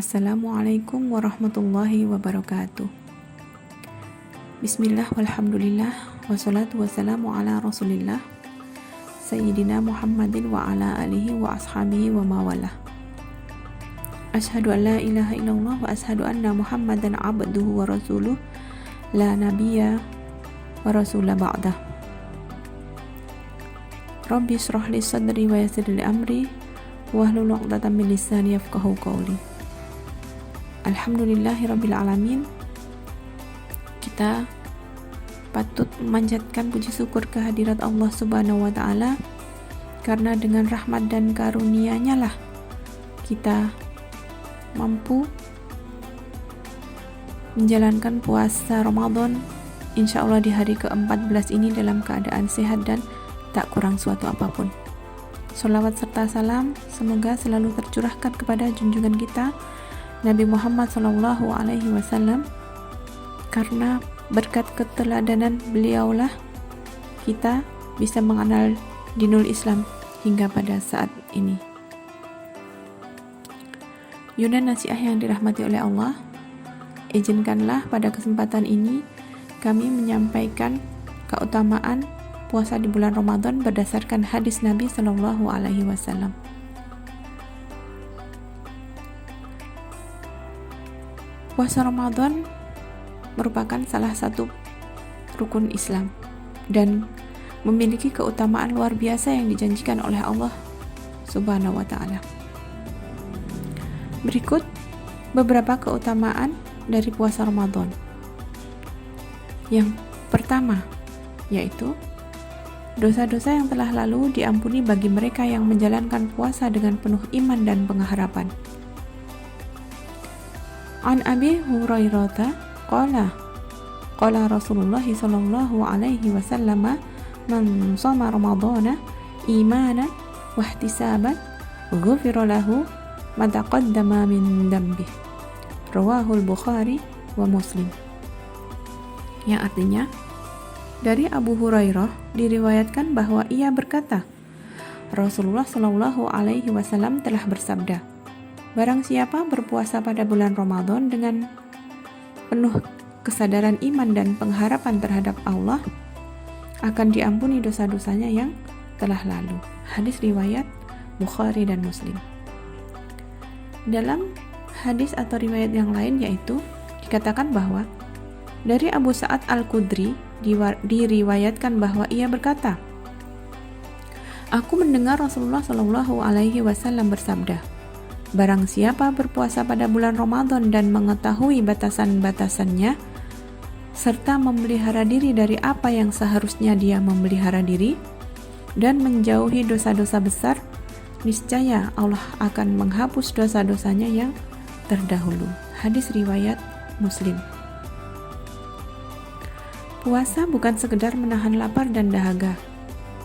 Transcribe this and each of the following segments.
Assalamualaikum warahmatullahi wabarakatuh. Bismillah walhamdulillah wassalatu wassalamu ala rasulillah Sayyidina Muhammadin wa ala alihi wa ashabihi wa mawalah. Ashhadu an la ilaha illallah wa ashhadu anna Muhammadan abduhu wa rasuluh la nabiyya wa rasula ba'dah. Rabbi shrah li sadri wa yassir li amri wahlul 'uqdatam min lisani yafqahu qawli. Alhamdulillahirabbil alamin. Kita patut memanjatkan puji syukur kehadirat Allah Subhanahu wa taala, karena dengan rahmat dan karunia-Nya lah kita mampu menjalankan puasa Ramadan insyaallah di hari ke-14 ini dalam keadaan sehat dan tak kurang suatu apapun. Sholawat serta salam semoga selalu tercurahkan kepada junjungan kita Nabi Muhammad SAW, karena berkat keteladanan beliaulah kita bisa mengenal dinul Islam hingga pada saat ini. Yunda nasihat yang dirahmati oleh Allah, izinkanlah pada kesempatan ini kami menyampaikan keutamaan puasa di bulan Ramadan berdasarkan hadis Nabi SAW. Puasa Ramadan merupakan salah satu rukun Islam dan memiliki keutamaan luar biasa yang dijanjikan oleh Allah Subhanahu wa taala. Berikut beberapa keutamaan dari puasa Ramadan. Yang pertama yaitu dosa-dosa yang telah lalu diampuni bagi mereka yang menjalankan puasa dengan penuh iman dan pengharapan. An Abi Hurairah qala Rasulullah sallallahu alaihi wasallam, man shoma ramadhana imanan wa ihtisaban ghufira lahu ma taqaddama min dhanbihi. Rawahul Bukhari wa Muslim. Yang artinya, dari Abu Hurairah diriwayatkan bahwa ia berkata, Rasulullah sallallahu alaihi wasallam telah bersabda, barang siapa berpuasa pada bulan Ramadan dengan penuh kesadaran iman dan pengharapan terhadap Allah, akan diampuni dosa-dosanya yang telah lalu. Hadis riwayat Bukhari dan Muslim. Dalam hadis atau riwayat yang lain yaitu dikatakan bahwa dari Abu Sa'ad Al-Khudri diriwayatkan bahwa ia berkata, aku mendengar Rasulullah Shallallahu Alaihi Wasallam bersabda, barang siapa berpuasa pada bulan Ramadan dan mengetahui batasan-batasannya, serta memelihara diri dari apa yang seharusnya dia memelihara diri, dan menjauhi dosa-dosa besar, niscaya Allah akan menghapus dosa-dosanya yang terdahulu. Hadis riwayat Muslim. Puasa bukan sekedar menahan lapar dan dahaga,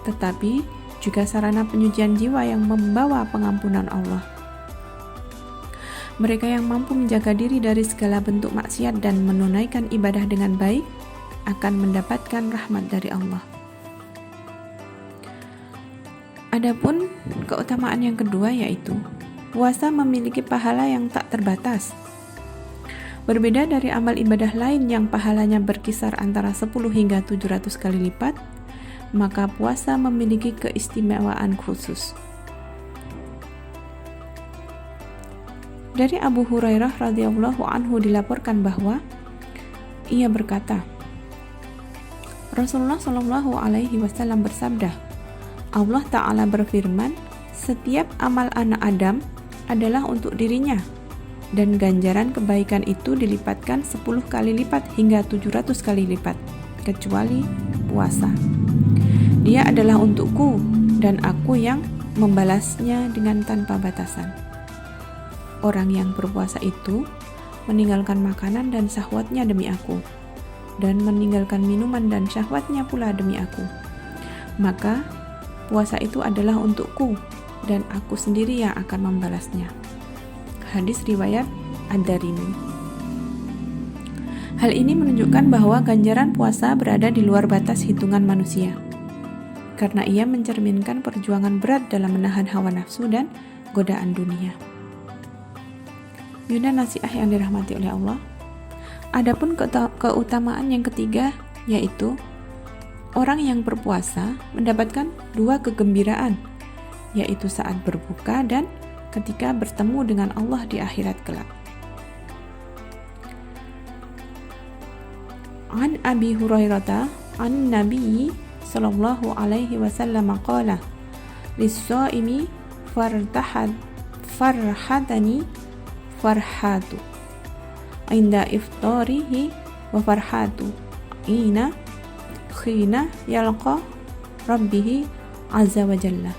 tetapi juga sarana penyucian jiwa yang membawa pengampunan Allah. Mereka yang mampu menjaga diri dari segala bentuk maksiat dan menunaikan ibadah dengan baik akan mendapatkan rahmat dari Allah. Adapun keutamaan yang kedua yaitu puasa memiliki pahala yang tak terbatas. Berbeda dari amal ibadah lain yang pahalanya berkisar antara 10 hingga 700 kali lipat, maka puasa memiliki keistimewaan khusus. Dari Abu Hurairah radhiyallahu anhu dilaporkan bahwa ia berkata, Rasulullah Shallallahu alaihi wasallam bersabda, Allah Ta'ala berfirman, setiap amal anak Adam adalah untuk dirinya, dan ganjaran kebaikan itu dilipatkan 10 kali lipat hingga 700 kali lipat, kecuali puasa. Dia adalah untukku, dan aku yang membalasnya dengan tanpa batasan. Orang yang berpuasa itu meninggalkan makanan dan syahwatnya demi aku, dan meninggalkan minuman dan syahwatnya pula demi aku. Maka puasa itu adalah untukku, dan aku sendiri yang akan membalasnya. Hadis riwayat Ad-Darimi. Hal ini menunjukkan bahwa ganjaran puasa berada di luar batas hitungan manusia, karena ia mencerminkan perjuangan berat dalam menahan hawa nafsu dan godaan dunia. Yunda nasiah yang dirahmati oleh Allah. Adapun keutamaan yang ketiga, yaitu orang yang berpuasa mendapatkan 2 kegembiraan, yaitu saat berbuka dan ketika bertemu dengan Allah di akhirat kelak. An Abi Hurairah an Nabi sallallahu alaihi wasallam qala lis-shaimi farhatani farhatu inda iftarihi wa farhatu khina yalqa rabbihi azza wa jalla.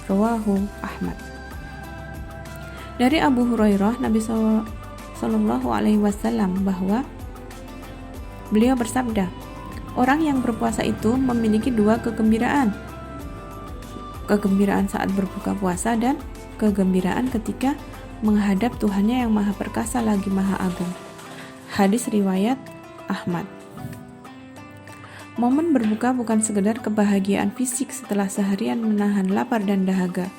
Rawahu Ahmad. Dari Abu Hurairah, Nabi sallallahu alaihi wasallam bahwa beliau bersabda, orang yang berpuasa itu memiliki 2 kegembiraan. Kegembiraan saat berbuka puasa dan kegembiraan ketika menghadap Tuhannya yang Maha Perkasa lagi Maha Agung. Hadis riwayat Ahmad. Momen berbuka bukan sekedar kebahagiaan fisik setelah seharian menahan lapar dan dahaga,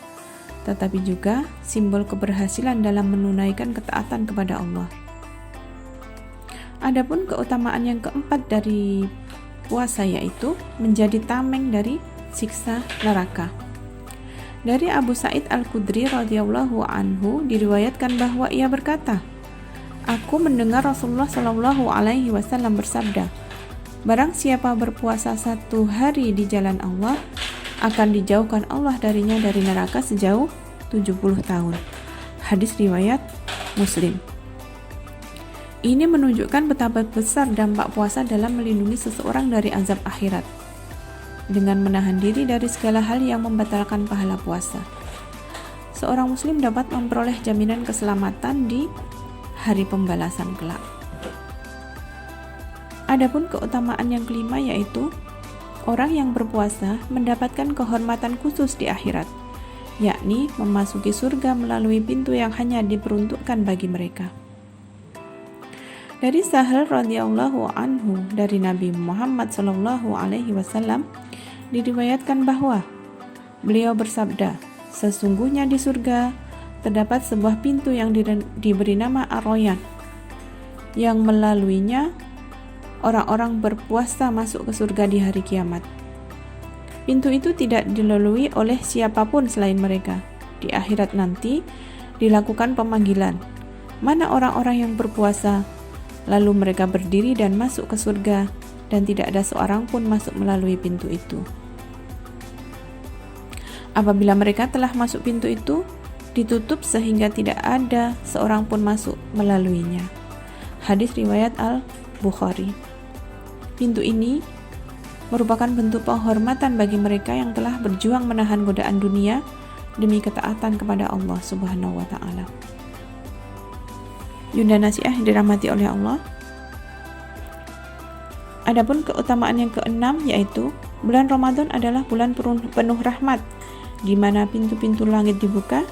tetapi juga simbol keberhasilan dalam menunaikan ketaatan kepada Allah. Adapun keutamaan yang keempat dari puasa yaitu menjadi tameng dari siksa neraka. Dari Abu Sa'id Al-Khudri radhiyallahu anhu diriwayatkan bahwa ia berkata, "Aku mendengar Rasulullah shallallahu alaihi wasallam bersabda, barang siapa berpuasa 1 hari di jalan Allah, akan dijauhkan Allah darinya dari neraka sejauh 70 tahun." Hadis riwayat Muslim. Ini menunjukkan betapa besar dampak puasa dalam melindungi seseorang dari azab akhirat, dengan menahan diri dari segala hal yang membatalkan pahala puasa. Seorang muslim dapat memperoleh jaminan keselamatan di hari pembalasan kelak. Adapun keutamaan yang kelima yaitu orang yang berpuasa mendapatkan kehormatan khusus di akhirat, yakni memasuki surga melalui pintu yang hanya diperuntukkan bagi mereka. Dari Sahal radhiyallahu anhu dari Nabi Muhammad sallallahu alaihi wasallam diriwayatkan bahwa beliau bersabda, sesungguhnya di surga terdapat sebuah pintu yang diberi nama Ar-Rayyan, yang melaluinya orang-orang berpuasa masuk ke surga di hari kiamat. Pintu itu tidak dilalui oleh siapapun selain mereka. Di akhirat nanti dilakukan pemanggilan, mana orang-orang yang berpuasa, lalu mereka berdiri dan masuk ke surga, dan tidak ada seorang pun masuk melalui pintu itu. Apabila mereka telah masuk pintu itu, ditutup sehingga tidak ada seorang pun masuk melaluinya. Hadis riwayat Al-Bukhari. Pintu ini merupakan bentuk penghormatan bagi mereka yang telah berjuang menahan godaan dunia demi ketaatan kepada Allah Subhanahu wa taala. Yunda nasiah dirahmati oleh Allah. Adapun keutamaan yang keenam yaitu bulan Ramadan adalah bulan penuh rahmat, di mana pintu-pintu langit dibuka,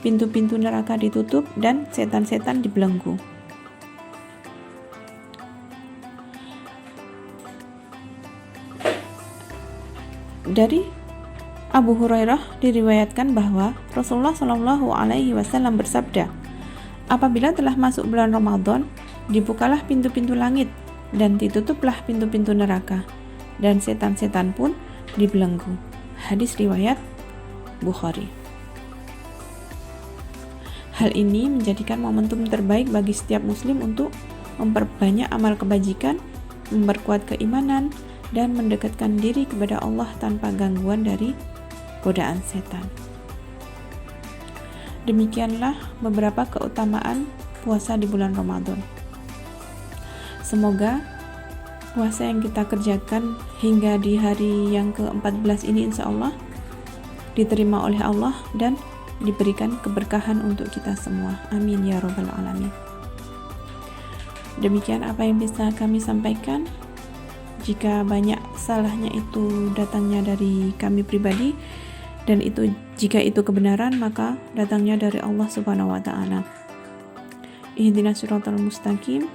pintu-pintu neraka ditutup, dan setan-setan dibelenggu. Dari Abu Hurairah diriwayatkan bahwa Rasulullah Shallallahu alaihi wasallam bersabda, apabila telah masuk bulan Ramadan, dibukalah pintu-pintu langit dan ditutuplah pintu-pintu neraka, dan setan-setan pun dibelenggu. Hadis riwayat Bukhari. Hal ini menjadikan momentum terbaik bagi setiap muslim untuk memperbanyak amal kebajikan, memperkuat keimanan, dan mendekatkan diri kepada Allah tanpa gangguan dari godaan setan. Demikianlah beberapa keutamaan puasa di bulan Ramadan. Semoga puasa yang kita kerjakan hingga di hari yang ke-14 ini insya Allah diterima oleh Allah dan diberikan keberkahan untuk kita semua. Amin ya rabbal alamin. Demikian apa yang bisa kami sampaikan. Jika banyak salahnya itu datangnya dari kami pribadi, dan jika itu kebenaran maka datangnya dari Allah Subhanahu wa taala. Ihdinas siratal mustaqim.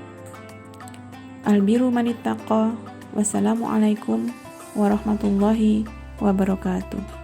Albiru manittaqa. Wassalamualaikum warahmatullahi wabarakatuh.